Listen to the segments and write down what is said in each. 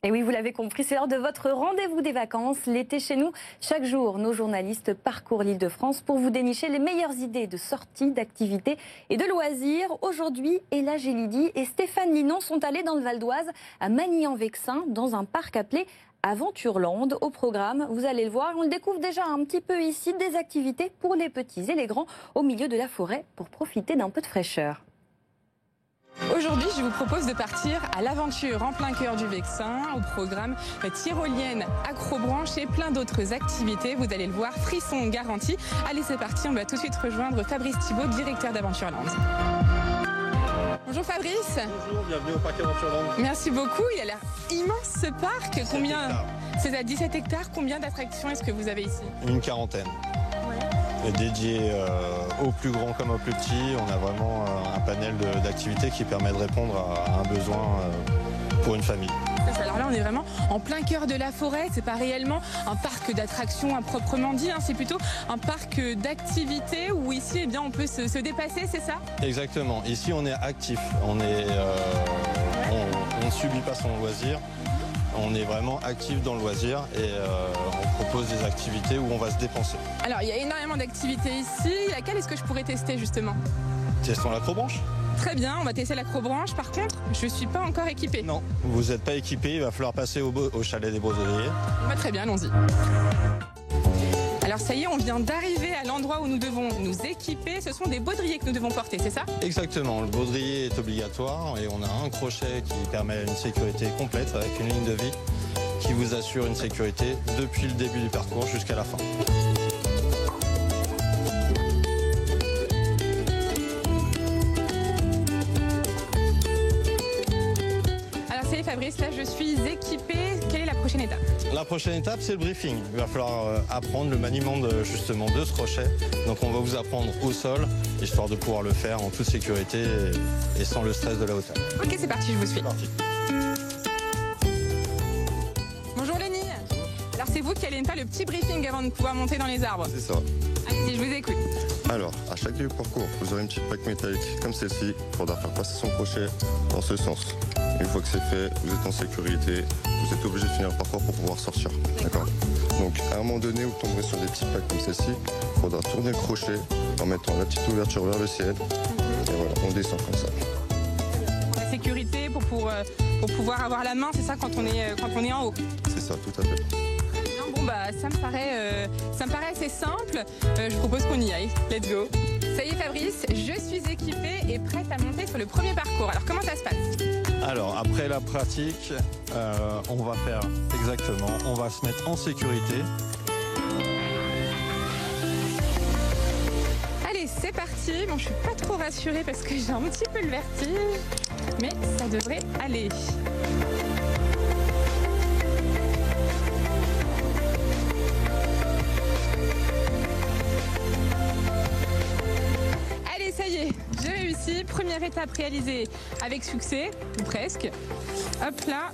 Et oui, vous l'avez compris, c'est l'heure de votre rendez-vous des vacances. L'été chez nous, chaque jour, nos journalistes parcourent l'Île-de-France pour vous dénicher les meilleures idées de sorties, d'activités et de loisirs. Aujourd'hui, Ella Gélidi et Stéphane Linon sont allés dans le Val d'Oise, à Magny-en-Vexin, dans un parc appelé Aventureland. Au programme, vous allez le voir, on le découvre déjà un petit peu ici, des activités pour les petits et les grands au milieu de la forêt pour profiter d'un peu de fraîcheur. Aujourd'hui, je vous propose de partir à l'aventure en plein cœur du Vexin, au programme tyrolienne, acrobranche et plein d'autres activités. Vous allez le voir, frisson garanti. Allez, c'est parti, on va tout de suite rejoindre Fabrice Thibault, directeur d'Aventureland. Bonjour Fabrice. Bonjour, bienvenue au parc Aventureland. Merci beaucoup, il a l'air immense ce parc. Combien? C'est à 17 hectares, combien d'attractions est-ce que vous avez ici? Une quarantaine. Dédié aux plus grands comme aux plus petits. On a vraiment un panel d'activités qui permet de répondre à un besoin pour une famille. Alors là, on est vraiment en plein cœur de la forêt. C'est pas réellement un parc d'attractions à proprement dit, hein. C'est plutôt un parc d'activités où ici, eh bien, on peut se dépasser, c'est ça? Exactement. Ici, on est actif. On ne subit pas son loisir. On est vraiment actif dans le loisir et on propose des activités où on va se dépenser. Alors, il y a énormément d'activités ici. Laquelle est-ce que je pourrais tester justement? Testons l'acrobranche. Très bien, on va tester l'acrobranche. Par contre, je ne suis pas encore équipée. Non, vous n'êtes pas équipé. Il va falloir passer au chalet des Baudeliers. Très bien, allons-y. Alors ça y est, on vient d'arriver à l'endroit où nous devons nous équiper. Ce sont des baudriers que nous devons porter, c'est ça? Exactement, le baudrier est obligatoire et on a un crochet qui permet une sécurité complète avec une ligne de vie qui vous assure une sécurité depuis le début du parcours jusqu'à la fin. Alors ça y est Fabrice, là je suis équipée. Quelle est la prochaine étape? La prochaine étape, c'est le briefing. Il va falloir apprendre le maniement de ce crochet. Donc on va vous apprendre au sol, histoire de pouvoir le faire en toute sécurité et sans le stress de la hauteur. Ok, c'est parti, je vous suis. C'est parti. Bonjour Lénie. Alors c'est vous qui allez me faire le petit briefing avant de pouvoir monter dans les arbres. C'est ça. Allez-y, je vous écoute. Alors, à chaque début de parcours, vous aurez une petite plaque métallique comme celle-ci. Il faudra faire passer son crochet dans ce sens. Une fois que c'est fait, vous êtes en sécurité. Vous êtes obligé de finir le parcours pour pouvoir sortir. D'accord. Donc, à un moment donné, vous tomberez sur des petites plaques comme celle-ci. Il faudra tourner le crochet en mettant la petite ouverture vers le ciel. Et voilà, on descend comme ça. La sécurité pour pouvoir avoir la main, c'est ça quand on est en haut. C'est ça, tout à fait. Bon bah ça me paraît assez simple. Je propose qu'on y aille. Let's go. Ça y est Fabrice, je suis équipée et prête à monter sur le premier parcours. Alors comment ça se passe? Alors, après la pratique, on va faire exactement, on va se mettre en sécurité. Allez, c'est parti. Bon, je suis pas trop rassurée parce que j'ai un petit peu le vertige, mais ça devrait aller. Allez, ça y est, j'ai réussi. Première étape réalisée avec succès, ou presque. Hop là.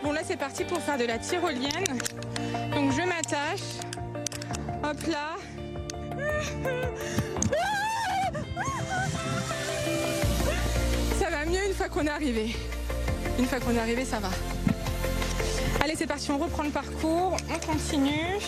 Bon, là, c'est parti pour faire de la tyrolienne. Donc, je m'attache. Hop là. Ça va mieux une fois qu'on est arrivé. Une fois qu'on est arrivé, ça va. Allez, c'est parti, on reprend le parcours, on continue.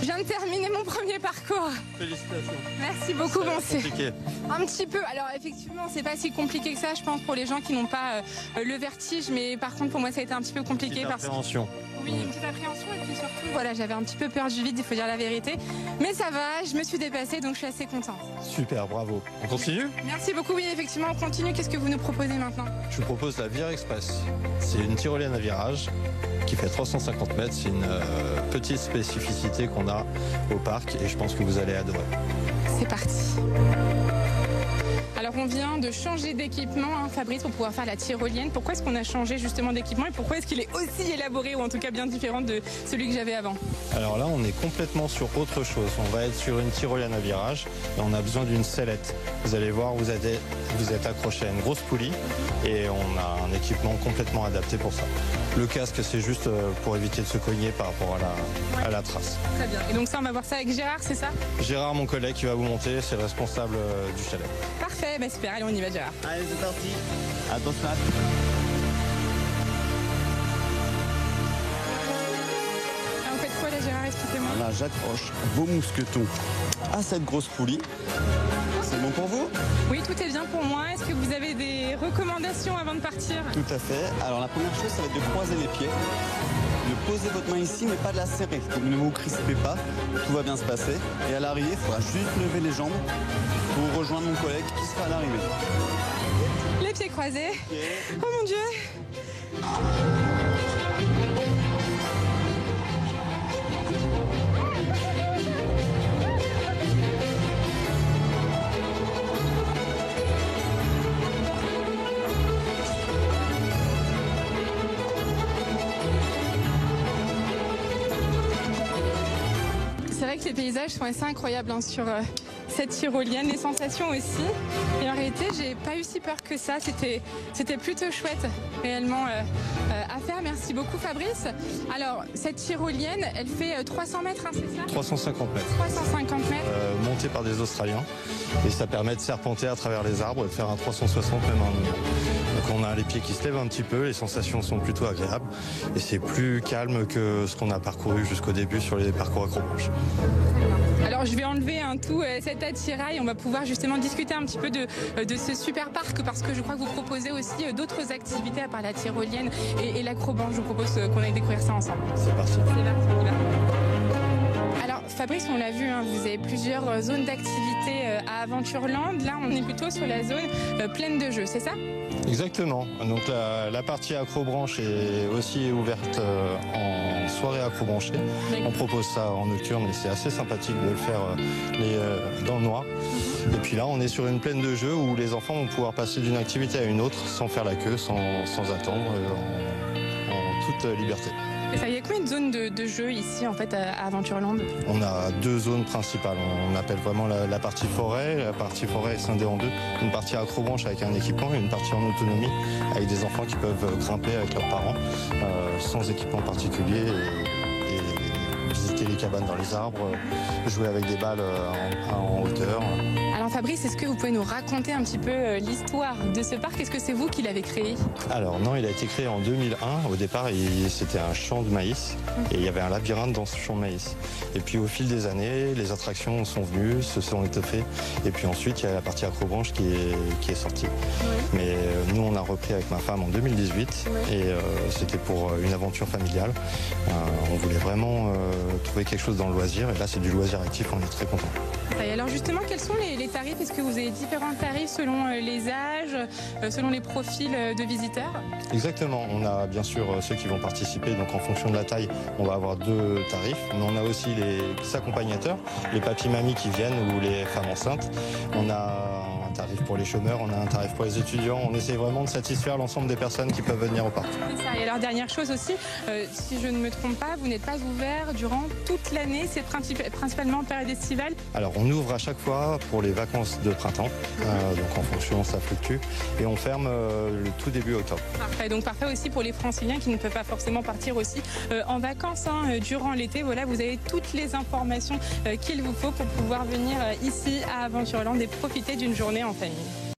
Je viens de terminer mon premier parcours. Félicitations. Merci beaucoup, bon, c'est Compliqué. un petit peu. Alors effectivement, c'est pas si compliqué que ça, je pense, pour les gens qui n'ont pas le vertige, mais par contre pour moi ça a été un petit peu compliqué parce que Appréhension. oui, une petite appréhension et puis surtout, voilà, j'avais un petit peu peur du vide, il faut dire la vérité. Mais ça va, je me suis dépassée, donc je suis assez contente. Super, bravo. On continue? Merci beaucoup, oui, effectivement, on continue. Qu'est-ce que vous nous proposez maintenant? Je vous propose la Vire Express. C'est une tyrolienne à virage qui fait 350 mètres. C'est une petite spécificité qu'on a au parc et je pense que vous allez adorer. C'est parti. Alors on vient de changer d'équipement, hein, Fabrice, pour pouvoir faire la tyrolienne. Pourquoi est-ce qu'on a changé justement d'équipement et pourquoi est-ce qu'il est aussi élaboré ou en tout cas bien différent de celui que j'avais avant? Alors là, on est complètement sur autre chose. On va être sur une tyrolienne à virage et on a besoin d'une sellette. Vous allez voir, vous êtes accroché à une grosse poulie et on a un équipement complètement adapté pour ça. Le casque, c'est juste pour éviter de se cogner par rapport à la trace. Très bien. Et donc ça, on va voir ça avec Gérard, c'est ça? Gérard, mon collègue, qui va vous monter, c'est le responsable du chalet. Parfait, bah super, allez on y va Gérard. Allez, c'est parti. Attention. Ah, vous faites quoi là Gérard, expliquez-moi. Là, j'accroche vos mousquetons à cette grosse poulie. C'est bon pour vous? Oui, tout est bien pour moi. Est-ce que vous avez des recommandations avant de partir? Tout à fait. Alors la première chose, ça va être de croiser les pieds. De poser votre main ici, mais pas de la serrer. Donc ne vous crispez pas, tout va bien se passer. Et à l'arrivée, il faudra juste lever les jambes pour rejoindre mon collègue qui sera à l'arrivée. Les pieds croisés. Oh mon Dieu. C'est vrai que les paysages sont assez incroyables hein, sur cette tyrolienne, les sensations aussi. Et en réalité, j'ai pas eu si peur que ça. C'était plutôt chouette réellement à faire. Merci beaucoup Fabrice. Alors, cette tyrolienne, elle fait 300 mètres, hein, c'est ça? 350 mètres. 350 mètres. Montée par des Australiens. Et ça permet de serpenter à travers les arbres et de faire un 360 même en mouvement. Donc on a les pieds qui se lèvent un petit peu, les sensations sont plutôt agréables. Et c'est plus calme que ce qu'on a parcouru jusqu'au début sur les parcours accrobranche. Alors je vais enlever tout cet attirail, on va pouvoir justement discuter un petit peu de ce super parc parce que je crois que vous proposez aussi d'autres activités à part la tyrolienne et l'acrobranche. Je vous propose qu'on aille découvrir ça ensemble. C'est parti. C'est parti, on y va. Alors Fabrice, on l'a vu, hein, vous avez plusieurs zones d'activité à Aventureland. Là, on est plutôt sur la zone pleine de jeux, c'est ça? Exactement. Donc la partie accrobranche est aussi ouverte en soirée accrobranchée. On propose ça en nocturne et c'est assez sympathique de le faire dans le noir. Et puis là, on est sur une plaine de jeux où les enfants vont pouvoir passer d'une activité à une autre sans faire la queue, sans attendre, en toute liberté. Et ça, il y a combien de zones de jeux ici en fait à Aventureland? On a deux zones principales. On appelle vraiment la partie forêt. La partie forêt est scindée en deux. Une partie accrobranche avec un équipement et une partie en autonomie avec des enfants qui peuvent grimper avec leurs parents sans équipement particulier et visiter les cabanes dans les arbres, jouer avec des balles en hauteur. Alors Fabrice, est-ce que vous pouvez nous raconter un petit peu l'histoire de ce parc? Est-ce que c'est vous qui l'avez créé? Alors non, il a été créé en 2001. Au départ, c'était un champ de maïs et il y avait un labyrinthe dans ce champ de maïs. Et puis au fil des années, les attractions sont venues, se sont étoffées. Et puis ensuite, il y a la partie accrobranche qui est sortie. Oui. Mais nous, on a repris avec ma femme en 2018 oui. Et c'était pour une aventure familiale. On voulait vraiment trouver quelque chose dans le loisir et là, c'est du loisir actif, on est très contents. Et alors justement, quels sont les tarifs? Est-ce que vous avez différents tarifs selon les âges, selon les profils de visiteurs? Exactement, on a bien sûr ceux qui vont participer, donc en fonction de la taille, on va avoir deux tarifs, mais on a aussi les accompagnateurs, les papis-mamies qui viennent ou les femmes enceintes. On a un tarif pour les chômeurs, on a un tarif pour les étudiants, on essaie vraiment de satisfaire l'ensemble des personnes qui peuvent venir au parc. C'est ça. Et alors dernière chose aussi, si je ne me trompe pas, vous n'êtes pas ouvert durant toute l'année, c'est principalement en période estivale? Alors on ouvre à chaque fois pour les vacances de printemps, donc en fonction ça fluctue, et on ferme le tout début octobre. Parfait, donc parfait aussi pour les franciliens qui ne peuvent pas forcément partir aussi en vacances durant l'été. Voilà, vous avez toutes les informations qu'il vous faut pour pouvoir venir ici à Aventureland et profiter d'une journée en famille.